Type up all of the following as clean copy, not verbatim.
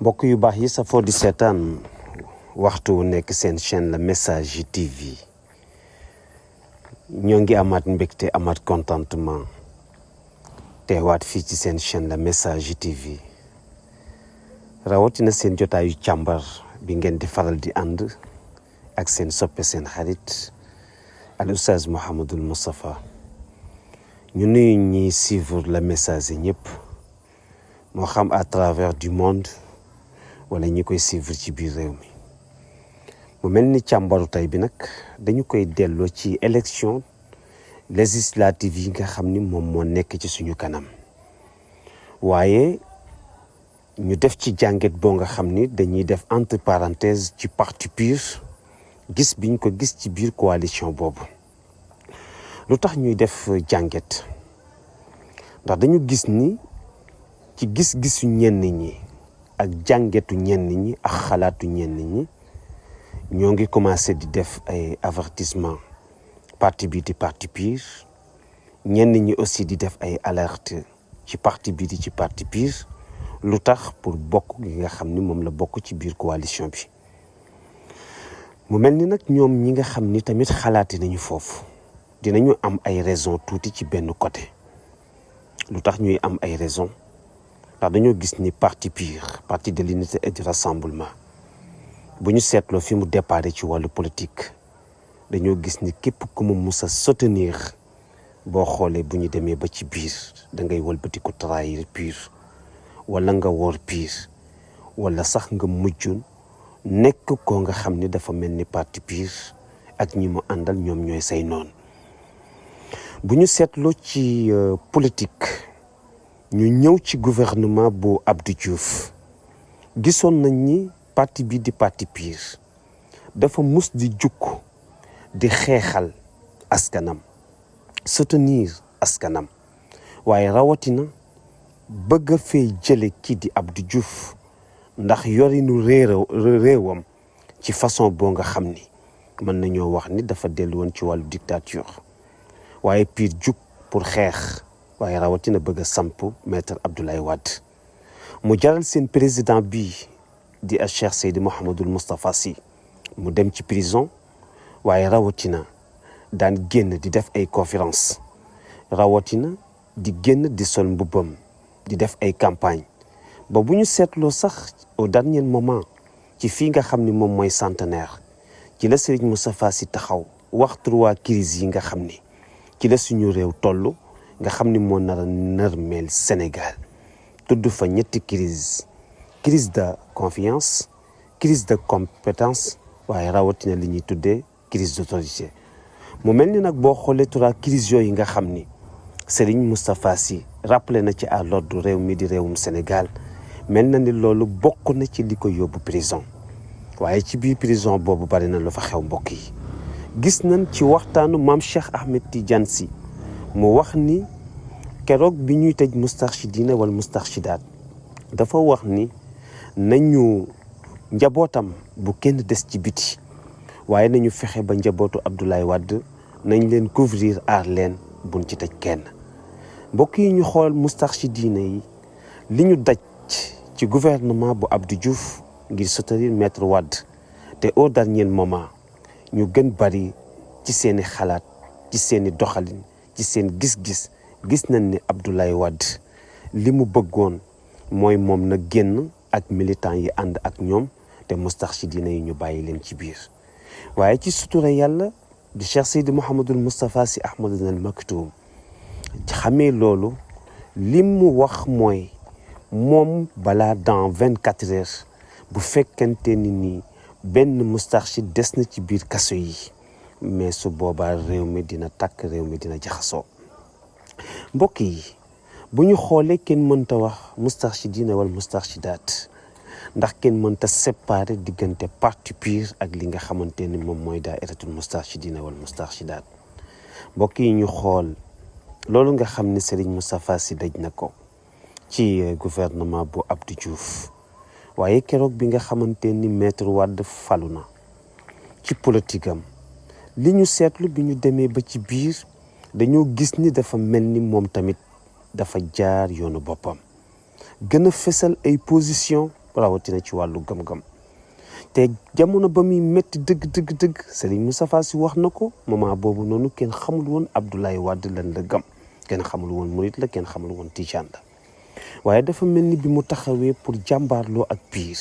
mbokk yu baax yi safoo di seetaan waxtu wu nekk seen chaîne la Messager TV ñoo ngi amaat mbégte amaat contentement teewaat fii ci seen chaîne la Messager TV rawatina seen jotaayu càmbar bi ngeen di faral di ànd ak seen soppe seen xarit al Oustaz Mouhamadul Moustapha ñu nuyu ñi suivre la Messager ñëpp moo xam à travers du monde wala ñi koy suivre ci biir réew mi mu mel ni càmbaru tey bi nag dañu koy delloo ci élection législative yi nga xam ni moom moo nekk ci suñu kanam waaye ñu def ci jàngat boo nga xam ni dañuy def entre parenthèse ci parti PUR gis biñ ko gis ci biir coalition boobu lu tax ñuy def jàngat ndax dañu gis ni ci gis-gisu ñenn ñi ak jàngetu ñenn ñi ak xalaatu ñenn ñi ñoo ngi commencé di def ay avertissement parti bi di parti PUR ñenn ñi aussi di def ay alerte ci parti bi di ci parti PUR lu tax pour bokk gi nga xam ni moom la bokk ci biir coalition bi mu mel ni nag ñoom ñi nga xam ni tamit xalaati nañu foofu dinañu am ay raison tuuti ci benn côté lu tax ñuy am ay raison ndax dañoo gis ni parti PUR parti de l'unité et du rassemblement bu ñu seetloo fi mu déparé ci wàllu politique dañoo gis ni képp ku mu mus a soutenir boo xoolee bu ñu demee ba ci biir da ngay wëlbati ko trahir PUR wala nga wor PUR wala sax nga mujj nekk ko nga xam ni dafa mel ni parti PUR ak ñi mu àndal ñoom ñooy say noon bu ñu seetloo ci politique ñu ñëw ci gouvernement bu Abdou Diouf gisoon nañ ni parti bi di parti PUR dafa mus di jukk di xeexal askanam soutenir askanam waaye rawatina bëgg a fee jële kii di Abdou Diouf ndax yorinu réewam ci façon boo nga xam ni mën nañoo wax ni dafa dellu woon ci wàllu dictature waaye PUR jug pour xeex waaye rawatina bëgg a samp maître Abdoulaye Wade mu jaral seen président bi di Cheikh Seydi Mouhamadul Moustapha Sy mu dem ci prison waaye rawatina daan génn di def ay conférence rawatina di génn di sol mbubbam di def ay campagne ba bu ñu seetloo sax au dernier moment ci fii nga xam ni moom mooy centenaire ci la Serigne Moustapha Sy taxaw wax 3 crises yi nga xam ni ci la suñu réew toll nga xam ni moo nar a nërmeel Sénégal tudd fa ñetti crise de confiance crise de compétence waaye rawatina li ñuy tuddee crise d'autorité mu mel ni nag boo xoolee 3 crises yooyu nga xam ni Serigne Moustapha Sy rappelé na ci à l'ordre réew mi di réewum Sénégal mel na ni loolu bokk na ci li ko yóbbu prison waaye ci biir prison boobu bari na lu fa xew mbokk yi gis nañ ci waxtaanu maam Cheikh Ahmed Tidiane Sy mu wax ni keroog bi ñuy tëj Moustarchidina wala Moustarchidaat dafa wax ni nañu njabootam bu kenn des ci biti waaye nañu fexe ba njabootu Abdoulaye Wade nañ leen couvrir aar leen buñ ci tëj kenn mbokk yi ñu xool Moustarchidina yi li ñu daj ci gouvernement bu Abdou Diouf ngir soutenir maître Wade te au dernier moment ñu gën bari ci seeni xalaat ci seeni doxalin ci seen gis-gis gis nañ ni Abdoulaye Wade li mu bëggoon mooy moom na génn ak militant yi ànd ak ñoom te Moustarchidina yi ñu bàyyi leen ci biir waaye ci sutura yàlla di Cheikh Seydi Mouhamadul Moustapha Sy Ahmadou al Maktoum xamee loolu li mu wax mooy moom balaa dans 24 heures bu fekkente ni nii benn Moustarchid des na ci biir kaso yi mais su boobaa réew mi dina takk réew mi dina jaxasoo mbokk yi bu ñu xoolee kenn mënta wax Moustarchidina wala Moustarchidaat ndax kenn mënta séparer diggante parti PUR ak li nga xamante ni moom mooy daa'iratul Moustarchidina wala Moustarchidaat mbokk yi ñu xool loolu nga xam ne Serigne Moustapha Sy daj na ko ci gouvernement bu Abdou Diouf waaye keroog bi nga xamante ni maître Wade falu na ci politique am li ñu seetlu bi ñu demee ba ci biir dañoo gis ni dafa mel ni moom tamit dafa jaar yoonu boppam gën a fësal ay position rawatina ci wàllu gëm-gëm te jamono ba muy métti dëgg Serigne Moustapha Sy wax na ko moment boobu noonu kenn xamul woon Abdoulaye Wade lan la gëm kenn xamul woon murit la kenn xamul woon tijaan la waaye dafa mel ni bi mu taxawee pour jàmbaarloo ak piir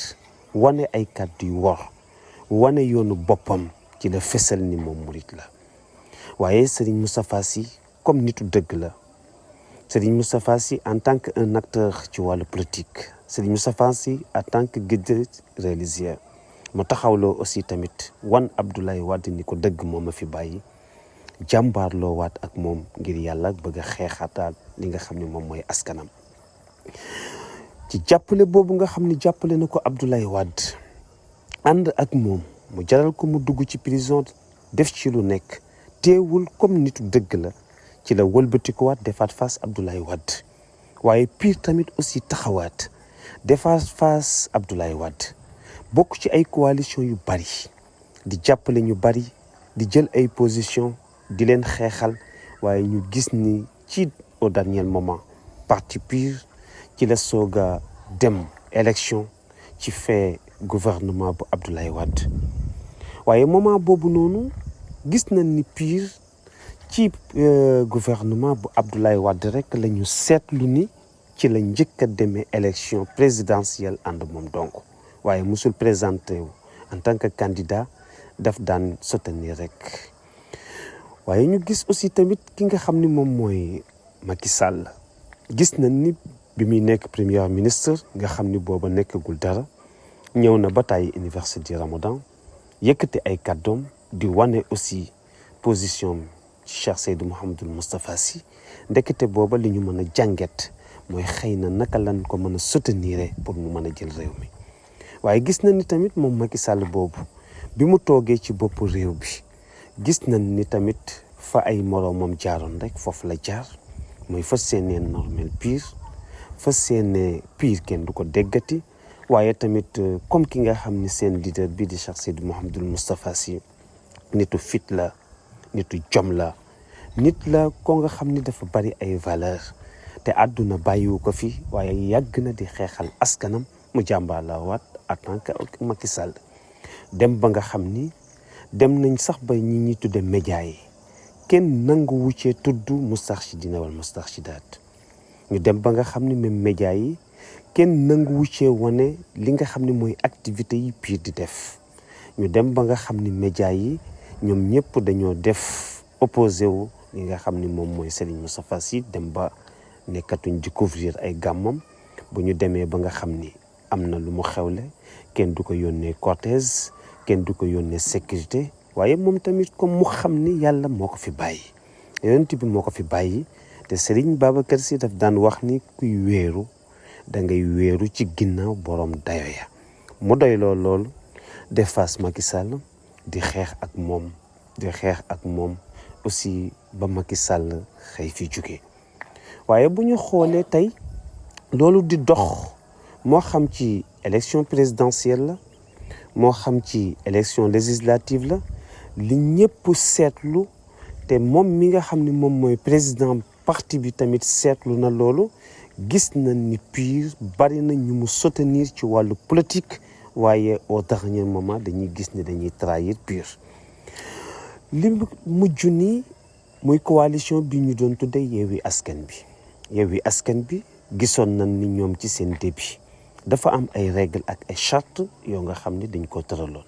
wane ay kàddu yu wor wane yoonu boppam ci la fesal ni moom murit la waaye Serigne Moustapha Sy comme nitu dëgg la Serigne Moustapha Sy en tant que un acteur ci wàllu politique Serigne Moustapha Sy en tant que guide religieux mu taxawloo aussi tamit wan Abdoulaye Wade ni ko dëgg moom a fi bàyyi jàmbaarloo waat ak moom ngir yàlla bëgg a xeexataat li nga xam ne moom mooy askanam ci jàppale boobu nga xam ne jàppale na ko Abdoulaye Wade ànd ak moom mu jaral ko mu dugg ci prison def ci lu nekk teewul comme nitu dëgg la ci la wëlbatikuwaat defaat face Abdoulaye Wade waaye piir tamit aussi taxawaat defaat face Abdoulaye Wade bokk ci ay coalition yu bari di jàppale ñu bari di jël ay position di leen xeexal waaye ñu gis ni ci au dernier moment parti PUR ci la soog a dem élection ci fait gouvernement bu Abdoulaye Wade waaye moment boobu noonu gis nañ ni PUR ci gouvernement bu Abdoulaye Wade rek la ñu seetlu ni ci la njëkk a demee élection présidentielle ànd moom donc waaye musul présenté wu en tant que candidat daf daan soutenir rek waaye ñu gis aussi tamit ki nga xam ni moom mooy Macky Sall gis nañ ni bi muy nekk premier ministre nga xam ni booba nekkagul dara ñëw na ba tàyyi université du Ramadan yëkkati ay kàddoom di wane aussi position Cheikh Seydou Mouhamadoul Moustapha Sy ndekete booba li ñu mën a jànget mooy xëy na naka lan ko mën a soutenir pour mu mën a jël réew mi waaye gis nañ ni tamit moom Macky Sall boobu bi mu toogee ci boppu réew bi gis nañ ni tamit fa ay moroomam jaaroon rek foofu la jaar mooy fas yéenee normel PUR fas yéenee PUR kenn du ko déggati waaye tamit comme ki nga xam ni seen leader bii di Cheikh Seydou Mouhamadoul Moustapha Sy nitu fit la nitu jom la nit la ko nga xam ni dafa bari ay valeur te àdduna bàyyiwu ko fi waaye yàgg na di xeexal askanam mu jàmbaar la waat en tant que Macky Sall dem ba nga xam ni dem nañ sax ba ñi tudde média yi kenn nangu wuccee tudd Moustarchidina wal Moustarchidaat ñu dem ba nga xam ni même média yi kenn nangu wuccee wane li nga xam ni mooy activité yi PUR di def ñu dem ba nga xam ni média yi ñoom ñëpp dañoo def opposé wu li nga xam ni moom mooy Serigne Moustapha Sy dem ba nekkatuñ di couvrir ay gàmmam bu ñu demee ba nga xam ni am na lu mu xewle kenn du ko yónnee cortège kenn du ko yónnee sécurité waaye moom tamit comme mu xam ni yàlla moo ko fi bàyyi yonent bi moo ko fi bàyyi te Serigne Babacar Sy daf daan wax ni kuy wéeru da ngay wéeru ci ginnaaw borom dayo ya mu doy loolu def face Macky Sall di xeex ak moom aussi ba Macky Sall xëy fi jóge waaye bu ñu xoolee tey loolu di dox moo xam ci élection présidentielle la moo xam ci élection législative la li ñëpp seetlu te moom mi nga xam ni moom mooy président parti bi tamit seetlu na loolu gis na ni PUR bari na ñu mu soutenir ci wàllu politique waaye au dernier moment dañuy gis ni dañuy trahir PUR li mujj nii muy coalition bi ñu doon tudde Yewwi Askan bi gisoon nañ ni ñoom ci seen début dafa am ay règles ak ay charte yoo nga xam ne dañ ko tëraloon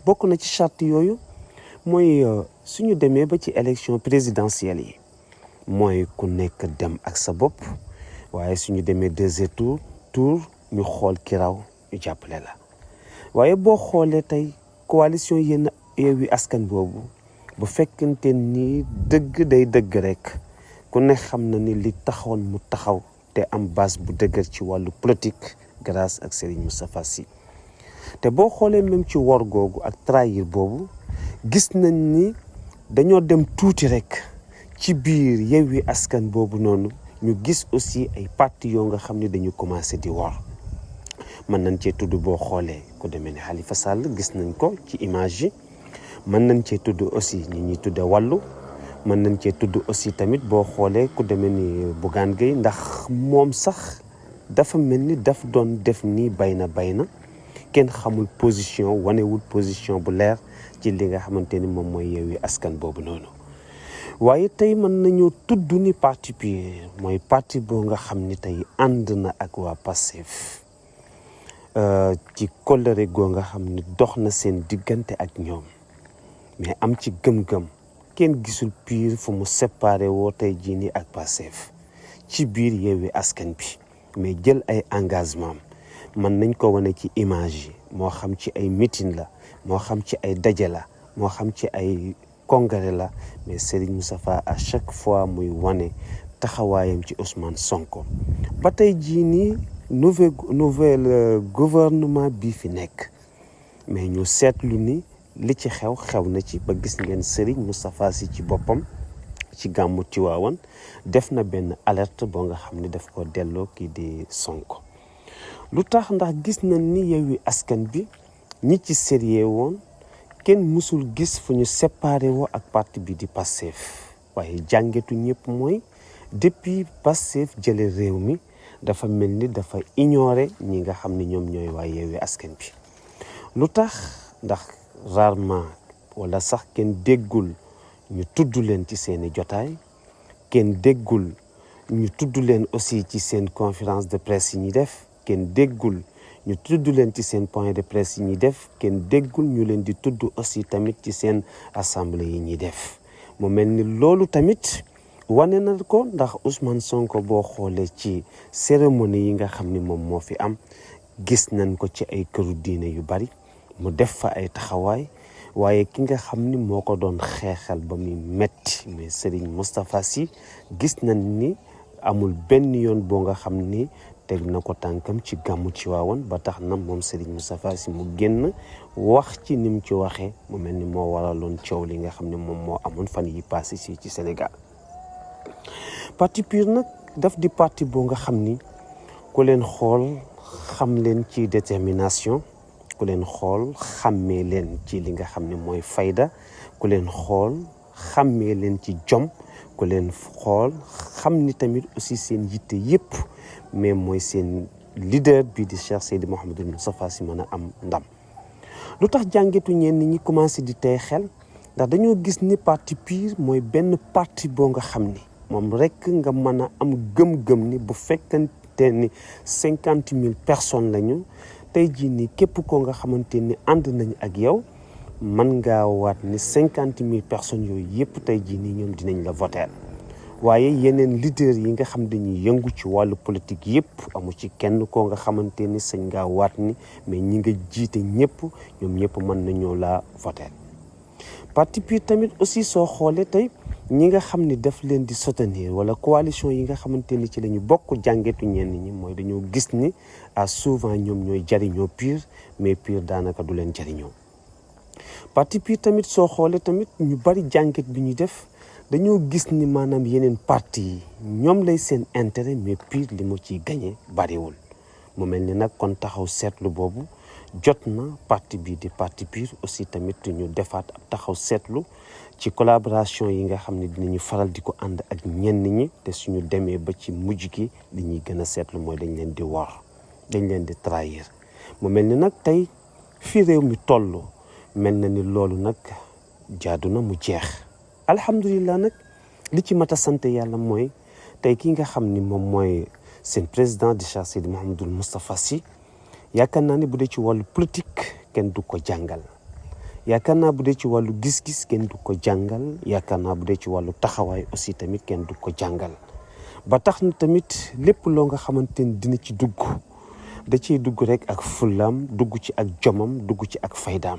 bokk na ci charte yooyu mooy suñu demee ba ci élection présidentielle yi mooy ku nekk dem ak sa bopp waaye suñu demee deuxième tour ñu xool ki raw ñu jàppale la waaye boo xoolee tey coalition Yewwi Askan boobu bu fekkente ni dëgg day dëgg rek ku ne xam na ni li taxoon mu taxaw te am base bu dëgër ci wàllu politique grâce ak Serigne Moustapha Sy te boo xoolee même ci wor googu ak trahir boobu gis nañ ni dañoo dem tuuti rek ci biir Yewwi Askan boobu noonu ñu gis aussi ay parti yoo nga xam ne dañu commencé di wor mën nañ cee tudd boo xoolee ku demee ni Khalifa Sall gis nañ ko ci image yi mën nañ cee tudd aussi ñi ñuy tudde wàllu mën nañ cee tudd aussi tamit boo xoolee ku demee ni Bougane Gueye ndax moom sax dafa mel ni daf doon def nii bayna kenn xamul position wanewul position bu leer ci li nga xamante ni moom mooy Yewwi Askan boobu noonu. waaye tey mën nañoo tudd ni parti bi mooy parti boo nga xam ni tey ànd na ak waa Pastef ci kóllëre goo nga xam ni dox na seen diggante ak ñoom mais am ci gëm-gëm kenn gisul PUR fu mu séparé woo tey jii nii ak Pastef ci biir Yewwi Askan bi mais jël ay engagement mën nañ ko wane ci image yi moo xam ci ay meeting la moo xam ci ay daje la moo xam ci ay congrès la mais Serigne Moustapha à chaque fois muy wane taxawaayam ci Ousmane Sonko ba tey jii nii nouvel gouvernement bii fi nekk mais ñu seetlu ni li ci xew na ci ba gis ngeen Serigne Moustapha Sy ci boppam ci gàmmu Tiwaawan def na benn alerte boo nga xam ne daf ko delloo kii di Sonko lu tax ndax gis nañ ni Yewwi Askan bi ñi ci sérieux woon kenn mësul gis fu ñu séparé woo ak parti bi di Pastef waaye jàngetu ñëpp mooy depuis Pastef jële réew mi dafa mel ni dafa ignoré ñi nga xam ne ñoom ñooy waa Yewwi Askan bi lu tax ndax rarement wala sax kenn déggul ñu tudd leen ci seeni jotaay kenn déggul ñu tudd leen aussi ci seen conférence de presse yi ñuy def kenn déggul ñu tudd leen ci seen point de presse yi ñuy def kenn déggul ñu leen di tudd aussi tamit ci seen assemblée yi ñuy def mu mel ni loolu tamit wane na ko ndax Ousmane Sonko boo xoolee ci cérémonie yi nga xam ni moom moo fi am gis nañ ko ci ay këru diine yu bari mu def fa ay taxawaay waaye ki nga xam ni moo ko doon xeexal ba muy metti mais Serigne Moustapha Sy gis nañ ni amul benn yoon boo nga xam ni teg na ko tànkam ci gàmmu Tiwaawan ba tax na moom Serigne Moustapha Sy mu génn wax ci ni mu ci waxee mu mel ni moo waraloon coow li nga xam ne moom moo amoon fan yi passé ci Sénégal. parti PUR nag daf di parti boo nga xam ni ku leen xool xam leen ci détermination ku leen xool xàmmee leen ci li nga xam ne mooy fayda ku leen xool xàmmee leen ci jom ku leen xool xam ni tamit aussi seen yitte yëpp mais mooy seen leader bi di Cheikh Seydi Mouhamadou Moustapha Sy mën a am ndam. lu tax jàngetu ñenn ñi commencé di tey xel ndax dañoo gis ni parti PUR mooy benn parti boo nga xam ni moom rek nga mën a am gëm-gëm ni bu fekkante ni 50,000 personnes lañu tey jii nii képp koo nga xamante ni ànd nañ ak yow mën ngaa waat ni 50,000 personnes yooyu yëpp tey jii nii ñoom dinañ la voter waaye yeneen leader yi nga xam dañuy yëngu ci wàllu politique yëpp amu ci kenn koo nga xamante ni sañ ngaa waat ni mais ñi nga jiite ñëpp ñoom ñëpp mën nañoo laa voter parti PUR tamit aussi soo xoolee tey ñi nga xam ni daf leen di soutenir wala coalition yi nga xamante ni ci la ñu bokk jàngetu ñenn ñi mooy dañoo gis ni souvent ñoom ñooy jariñoo PUR mais PUR daanaka du leen jariñoo parti PUR tamit soo xoolee tamit ñu bari jànget bi ñu def dañoo gis ni maanaam yeneen parti yi ñoom lay seen intérêt mais PUR li mu ciy gagné bariwul mu mel ni nag kon taxaw seetlu boobu jot na parti bi di parti PUR aussi tamit ñu defaat ab taxaw seetlu ci collaboration yi nga xam ne dinañu faral di ko ànd ak ñenn ñi te suñu demee ba ci mujj gi li ñuy gën a seetlu mooy dañ leen di war dañ leen di trahir mu mel ni nag tey fii réew mi toll mel na ni loolu nag jaadu na mu jeex alhamdulilah nag li ci mat a sant yàlla mooy tey ki nga xam ni moom mooy seen président di Cheikh Seydi Mouhamadou Moustapha Sy yaakaar naa ne bu dee ci wàllu politique kenn du ko jàngal yaakaar naa bu dee ci wàllu gis-gis kenn du ko jàngal yaakaar naa bu dee ci wàllu taxawaay aussi tamit kenn du ko jàngal ba tax na tamit lépp loo nga xamante ni dina ci dugg da ciy dugg rek ak fullaam dugg ci ak jomam dugg ci ak faydaam